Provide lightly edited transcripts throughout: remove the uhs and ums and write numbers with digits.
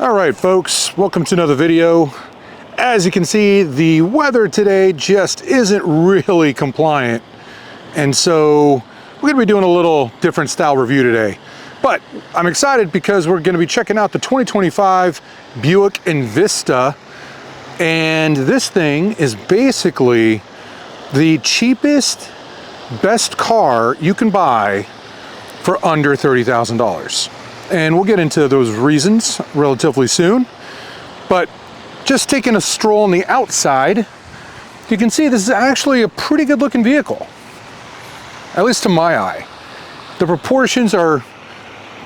All right, folks, welcome to another video. As you can see, the weather today just isn't really compliant. And so we're gonna be doing a little different style review today. But I'm excited because we're gonna be checking out the 2025 Buick Envisita. And this thing is basically the cheapest, best car you can buy for under $30,000. And we'll get into those reasons relatively soon. But just taking a stroll on the outside, you can see this is actually a pretty good looking vehicle, at least to my eye. The proportions are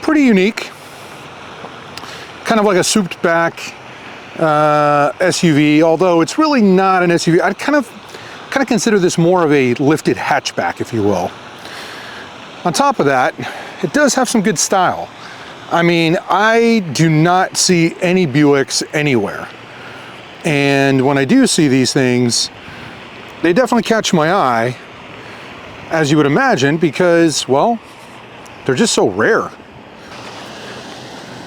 pretty unique, kind of like a souped back SUV, although it's really not an SUV. I'd kind of consider this more of a lifted hatchback, if you will. On top of that, it does have some good style. I mean, I do not see any Buicks anywhere. And when I do see these things, they definitely catch my eye, as you would imagine, because, well, they're just so rare.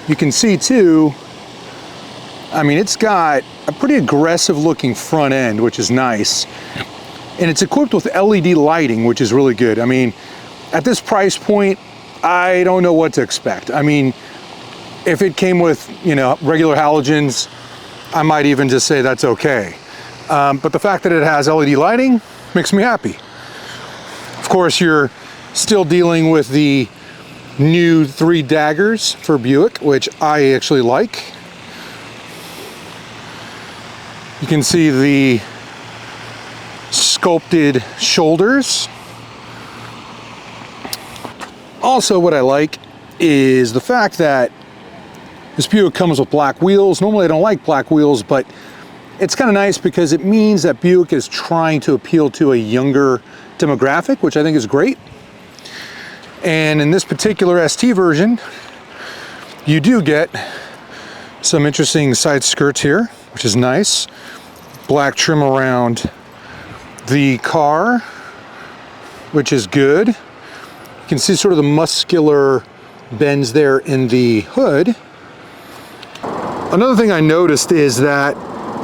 You can see too, I mean, it's got a pretty aggressive looking front end, which is nice. And it's equipped with LED lighting, which is really good. I mean, at this price point, I don't know what to expect. I mean, if it came with, regular halogens, I might even just say that's okay. But the fact that it has LED lighting makes me happy. Of course, you're still dealing with the new 3 daggers for Buick, which I actually like. You can see the sculpted shoulders. Also, what I like is the fact that this Buick comes with black wheels. Normally I don't like black wheels, but it's kind of nice because it means that Buick is trying to appeal to a younger demographic, which I think is great. And in this particular ST version, you do get some interesting side skirts here, which is nice. Black trim around the car, which is good. You can see sort of the muscular bends there in the hood. Another thing I noticed is that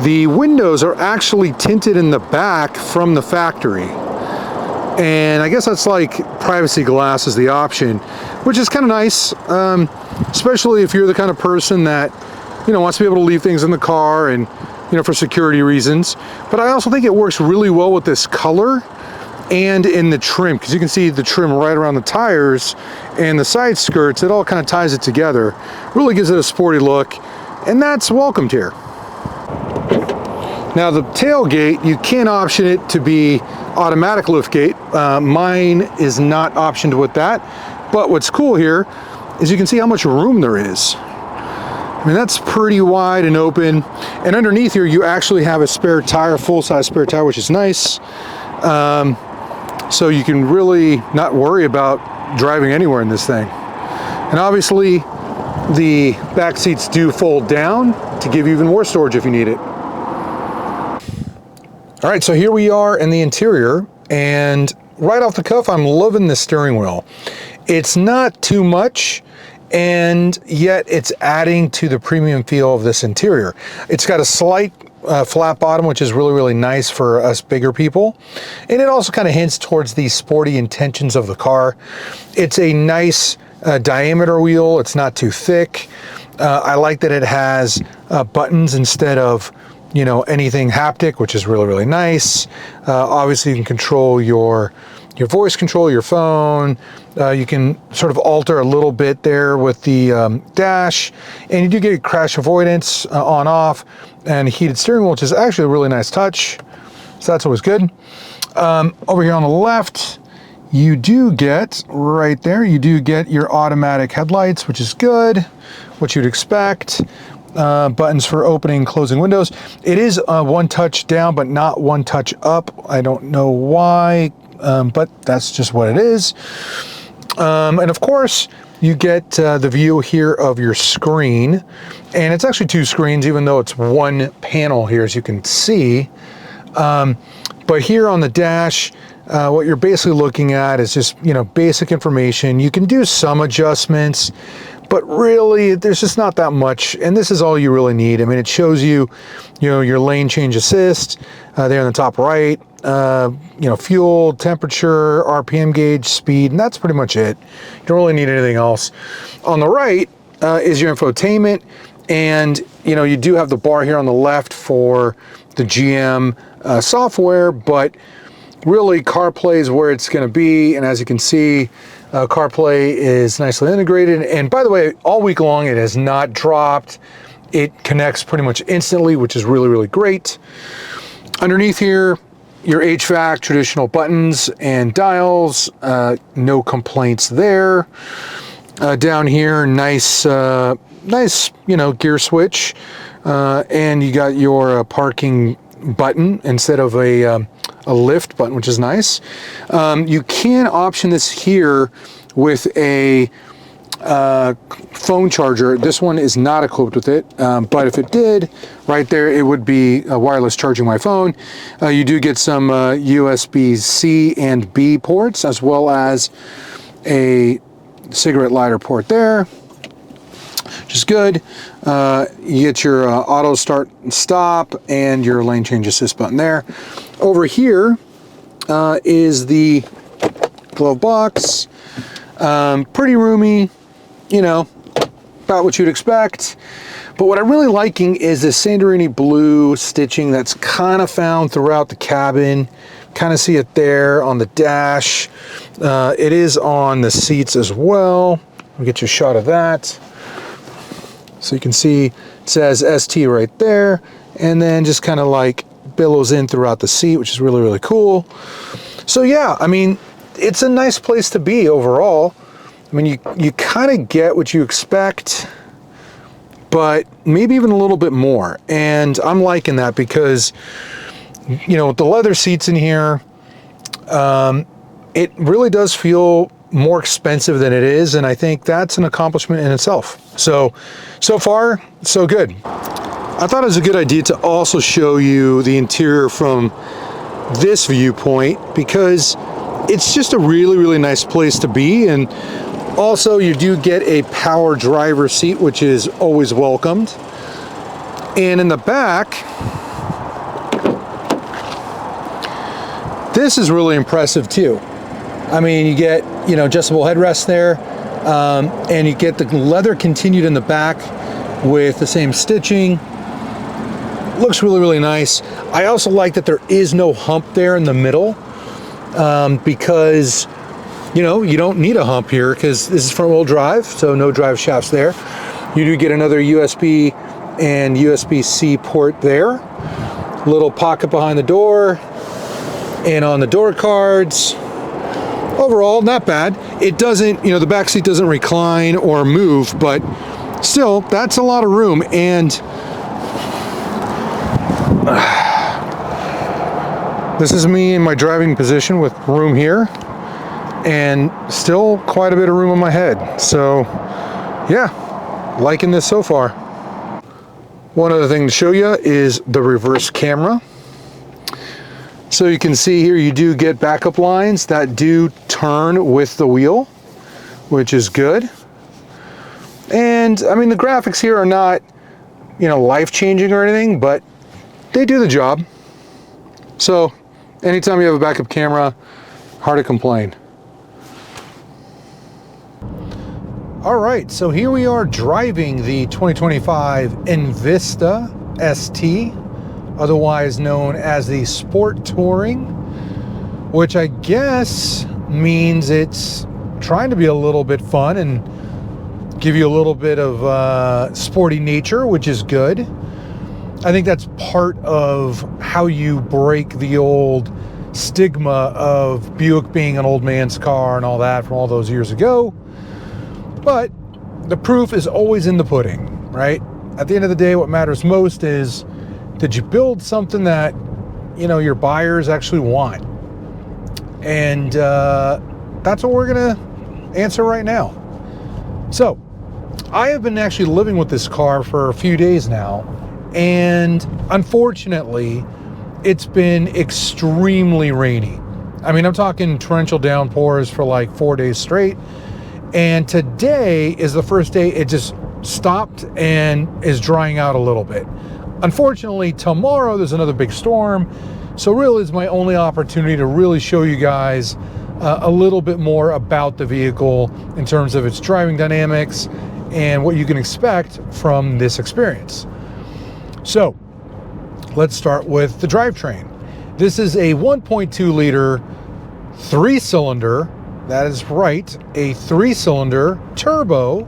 the windows are actually tinted in the back from the factory. And I guess that's like privacy glass is the option, which is kind of nice, especially if you're the kind of person that, wants to be able to leave things in the car and, for security reasons. But I also think it works really well with this color and in the trim, because you can see the trim right around the tires and the side skirts. It all kind of ties it together, really gives it a sporty look, and that's welcomed here. Now the tailgate, you can option it to be automatic liftgate. Mine is not optioned with that, but what's cool here is you can see how much room there is. I mean, that's pretty wide and open, and underneath here you actually have a spare tire, full-size spare tire, which is nice. So you can really not worry about driving anywhere in this thing. And obviously the back seats do fold down to give you even more storage if you need it. All right, so here we are in the interior, and right off the cuff, I'm loving the steering wheel. It's not too much, and yet it's adding to the premium feel of this interior. It's got a slight flat bottom, which is really, really nice for us bigger people. And it also kind of hints towards the sporty intentions of the car. It's a nice diameter wheel. It's not too thick. I like that it has buttons instead of, anything haptic, which is really, really nice. Obviously, you can control your voice control, your phone. You can sort of alter a little bit there with the dash, and you do get crash avoidance on off, and heated steering wheel, which is actually a really nice touch. So that's always good. Over here on the left, you do get right there, you do get your automatic headlights, which is good, what you'd expect. Buttons for opening and closing windows. It is one touch down, but not one touch up. I don't know why, but that's just what it is. And of course, you get the view here of your screen, and it's actually 2 screens, even though it's one panel here, as you can see. But here on the dash, what you're basically looking at is just, basic information. You can do some adjustments, but really there's just not that much, and this is all you really need. I mean, it shows you, your lane change assist there in the top right, fuel, temperature, RPM gauge, speed, and that's pretty much it. You don't really need anything else. On the right is your infotainment, and you do have the bar here on the left for the GM software, but really CarPlay is where it's going to be, and as you can see, CarPlay is nicely integrated, and by the way, all week long it has not dropped. It connects pretty much instantly, which is really, really great. Underneath here, your HVAC, traditional buttons and dials, no complaints there. Down here, nice, gear switch, and you got your parking button instead of a lift button, which is nice. You can option this here with a phone charger. This one is not equipped with it, but if it did, right there, it would be wireless charging my phone. You do get some USB-C and B ports, as well as a cigarette lighter port there, which is good. You get your auto start and stop and your lane change assist button there. Over here is the glove box. Pretty roomy, about what you'd expect. But what I'm really liking is this Santorini blue stitching that's kind of found throughout the cabin. Kind of see it there on the dash. It is on the seats as well. I'll get you a shot of that. So you can see it says ST right there, and then just kind of like billows in throughout the seat, which is really, really cool. So yeah, I mean, it's a nice place to be overall. I mean, you kind of get what you expect, but maybe even a little bit more. And I'm liking that because, with the leather seats in here, it really does feel more expensive than it is, and I think that's an accomplishment in itself. So far, so good. I thought it was a good idea to also show you the interior from this viewpoint, because it's just a really, really nice place to be. And also you do get a power driver seat, which is always welcomed. And in the back, this is really impressive too. I mean, you get, adjustable headrests there, and you get the leather continued in the back with the same stitching. Looks really, really nice. I also like that there is no hump there in the middle, because, you don't need a hump here because this is front-wheel drive, so no drive shafts there. You do get another USB and USB-C port there. Little pocket behind the door and on the door cards. Overall, not bad. It doesn't, the back seat doesn't recline or move, but still, that's a lot of room. And this is me in my driving position with room here, and still quite a bit of room on my head. So yeah, liking this so far. One other thing to show you is the reverse camera. So you can see here, you do get backup lines that do turn with the wheel, which is good. And I mean, the graphics here are not, life-changing or anything, but they do the job. So anytime you have a backup camera, hard to complain. All right, so here we are driving the 2025 Envista ST, otherwise known as the Sport Touring, which I guess means it's trying to be a little bit fun and give you a little bit of sporty nature, which is good. I think that's part of how you break the old stigma of Buick being an old man's car and all that from all those years ago. But the proof is always in the pudding, right? At the end of the day, what matters most is, did you build something that, your buyers actually want? And that's what we're gonna answer right now. So, I have been actually living with this car for a few days now, and unfortunately, it's been extremely rainy. I mean, I'm talking torrential downpours for like 4 days straight. And today is the first day it just stopped and is drying out a little bit. Unfortunately, tomorrow there's another big storm. So really is my only opportunity to really show you guys a little bit more about the vehicle in terms of its driving dynamics and what you can expect from this experience. So let's start with the drivetrain. This is a 1.2 liter 3-cylinder, that is right, a 3-cylinder turbo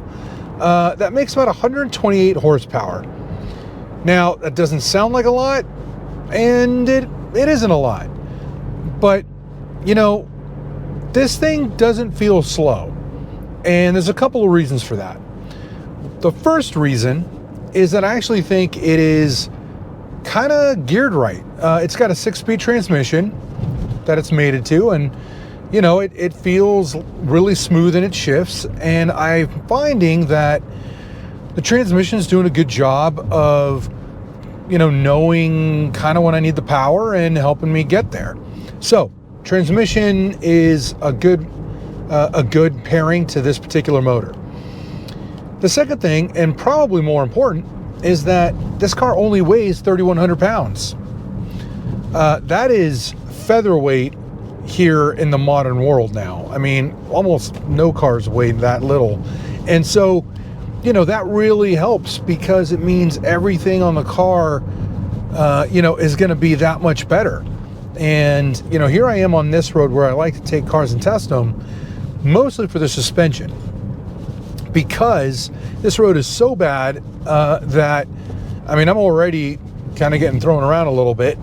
that makes about 128 horsepower. Now, that doesn't sound like a lot, and it isn't a lot. But, you know, this thing doesn't feel slow. And there's a couple of reasons for that. The first reason is that I actually think it is kind of geared right. It's got a 6-speed transmission that it's mated to, and you know, it feels really smooth in its shifts, and I'm finding that the transmission is doing a good job of, you know, knowing kind of when I need the power and helping me get there. So transmission is a good pairing to this particular motor. The second thing, and probably more important, is that this car only weighs 3,100 pounds. That is featherweight here in the modern world now. I mean, almost no cars weigh that little. And so, you know, that really helps because it means everything on the car, you know, is going to be that much better. And, you know, here I am on this road where I like to take cars and test them, mostly for the suspension. Because this road is so bad that, I mean, I'm already kind of getting thrown around a little bit,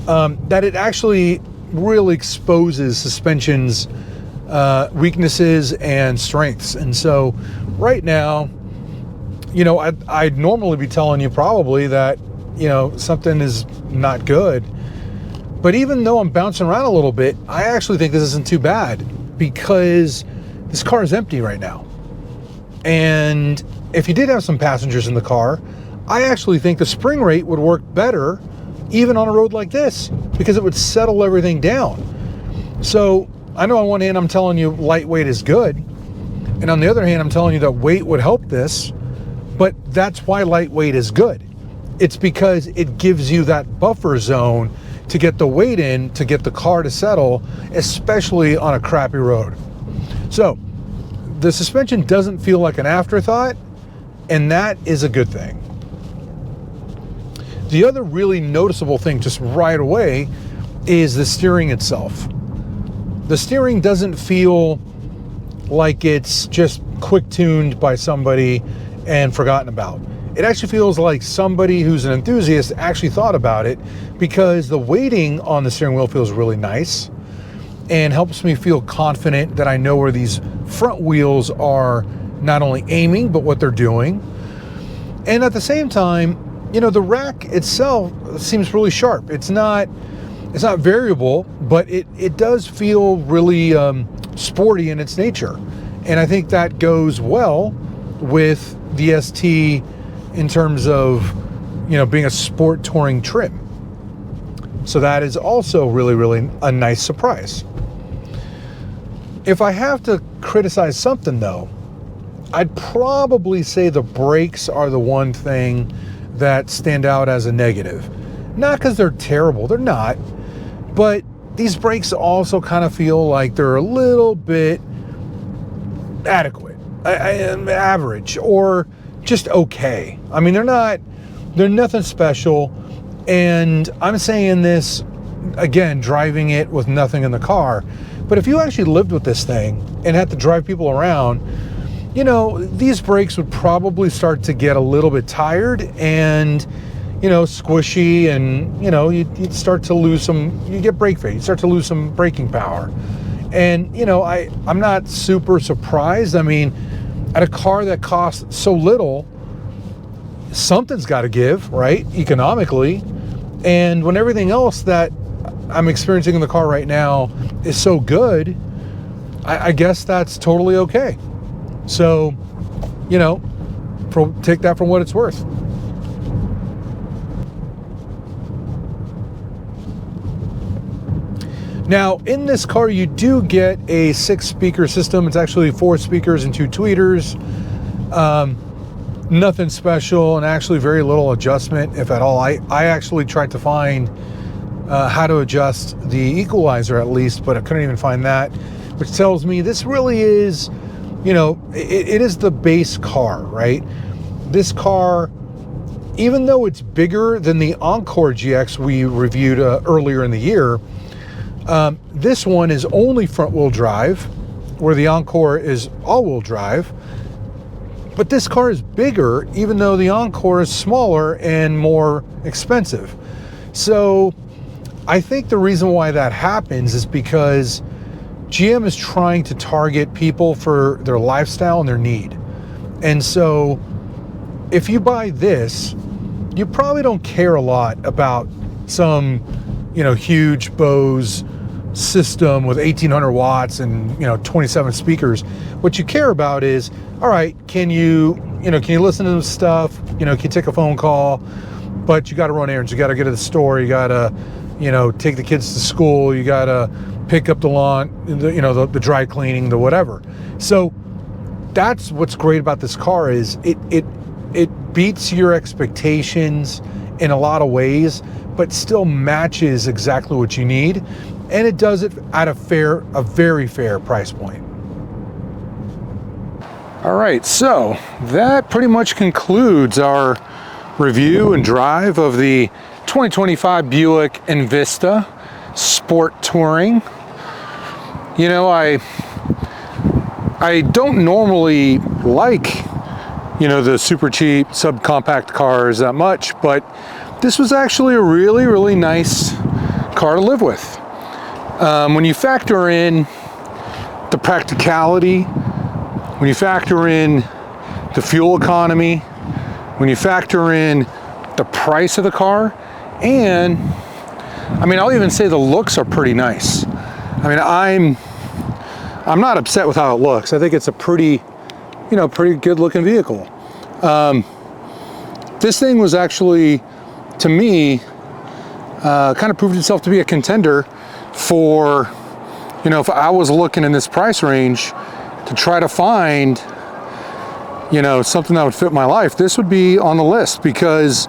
that it actually really exposes suspension's weaknesses and strengths. And so right now, you know, I'd normally be telling you probably that, you know, something is not good. But even though I'm bouncing around a little bit, I actually think this isn't too bad because this car is empty right now. And if you did have some passengers in the car, I actually think the spring rate would work better even on a road like this because it would settle everything down. So I know on one hand I'm telling you lightweight is good, and on the other hand I'm telling you that weight would help this, but that's why lightweight is good. It's because it gives you that buffer zone to get the weight in, to get the car to settle, especially on a crappy road. So the suspension doesn't feel like an afterthought, and that is a good thing. The other really noticeable thing just right away is the steering itself. The steering doesn't feel like it's just quick tuned by somebody and forgotten about. It actually feels like somebody who's an enthusiast actually thought about it because the weighting on the steering wheel feels really nice and helps me feel confident that I know where these front wheels are not only aiming, but what they're doing. And at the same time, you know, the rack itself seems really sharp. It's not variable, but it does feel really sporty in its nature. And I think that goes well with the ST in terms of, you know, being a sport touring trim. So that is also really, really a nice surprise. If I have to criticize something though, I'd probably say the brakes are the one thing that stand out as a negative. Not because they're terrible, they're not, but these brakes also kind of feel like they're a little bit adequate, average, or just okay. I mean, they're nothing special, and I'm saying this, again, driving it with nothing in the car, but if you actually lived with this thing and had to drive people around, you know, these brakes would probably start to get a little bit tired and, you know, squishy, and, you know, you'd start to lose some, you get brake fade, you start to lose some braking power. And, you know, I'm not super surprised. I mean, at a car that costs so little, something's got to give, right, economically. And when everything else that I'm experiencing in the car right now is so good, I guess that's totally okay. So, you know, take that for what it's worth. Now, in this car, you do get a 6-speaker system. It's actually 4 speakers and 2 tweeters. Nothing special, and actually very little adjustment, if at all. I actually tried to find how to adjust the equalizer at least, but I couldn't even find that, which tells me this really is, you know, it is the base car, right? This car, even though it's bigger than the Encore GX we reviewed earlier in the year, this one is only front-wheel drive, where the Encore is all-wheel drive. But this car is bigger, even though the Encore is smaller and more expensive. So I think the reason why that happens is because GM is trying to target people for their lifestyle and their need. And so if you buy this, you probably don't care a lot about some, you know, huge Bose system with 1800 watts and, you know, 27 speakers. What you care about is, all right, can you listen to this stuff? You know, can you take a phone call? But you got to run errands. You got to get to the store. You got to, you know, take the kids to school. You got to pick up the lawn, the dry cleaning, the whatever. So that's what's great about this car is it beats your expectations in a lot of ways, but still matches exactly what you need. And it does it at a very fair price point. All right, so that pretty much concludes our review and drive of the 2025 Buick Envisita Sport Touring. You know, I don't normally like, you know, the super cheap subcompact cars that much, but this was actually a really, really nice car to live with. When you factor in the practicality, when you factor in the fuel economy, when you factor in the price of the car, and I mean, I'll even say the looks are pretty nice. I mean, I'm not upset with how it looks. I think it's a pretty good looking vehicle. This thing was actually, to me, kind of proved itself to be a contender for, you know, if I was looking in this price range to try to find, you know, something that would fit my life, this would be on the list because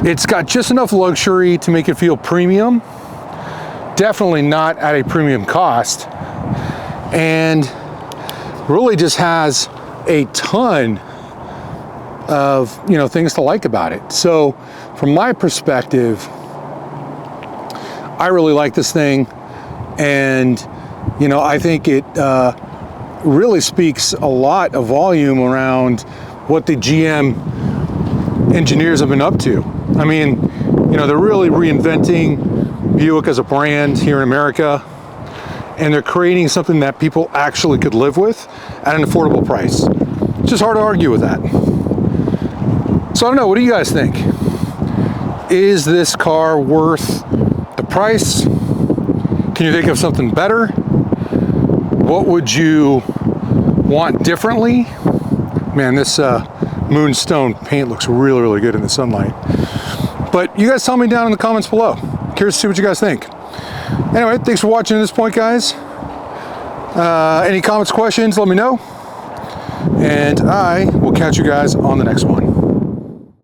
it's got just enough luxury to make it feel premium, definitely not at a premium cost, and really just has a ton of, you know, things to like about it. So from my perspective, I really like this thing, and, you know, I think it really speaks a lot of volume around what the GM engineers have been up to. I mean, you know, they're really reinventing Buick as a brand here in America, and they're creating something that people actually could live with at an affordable price. It's just hard to argue with that. So I don't know, what do you guys think? Is this car worth the price? Can you think of something better? What would you want differently? Man, this moonstone paint looks really, really good in the sunlight. But you guys tell me down in the comments below. Curious to see what you guys think. Anyway, thanks for watching at this point, guys. Any comments, questions, let me know. And I will catch you guys on the next one.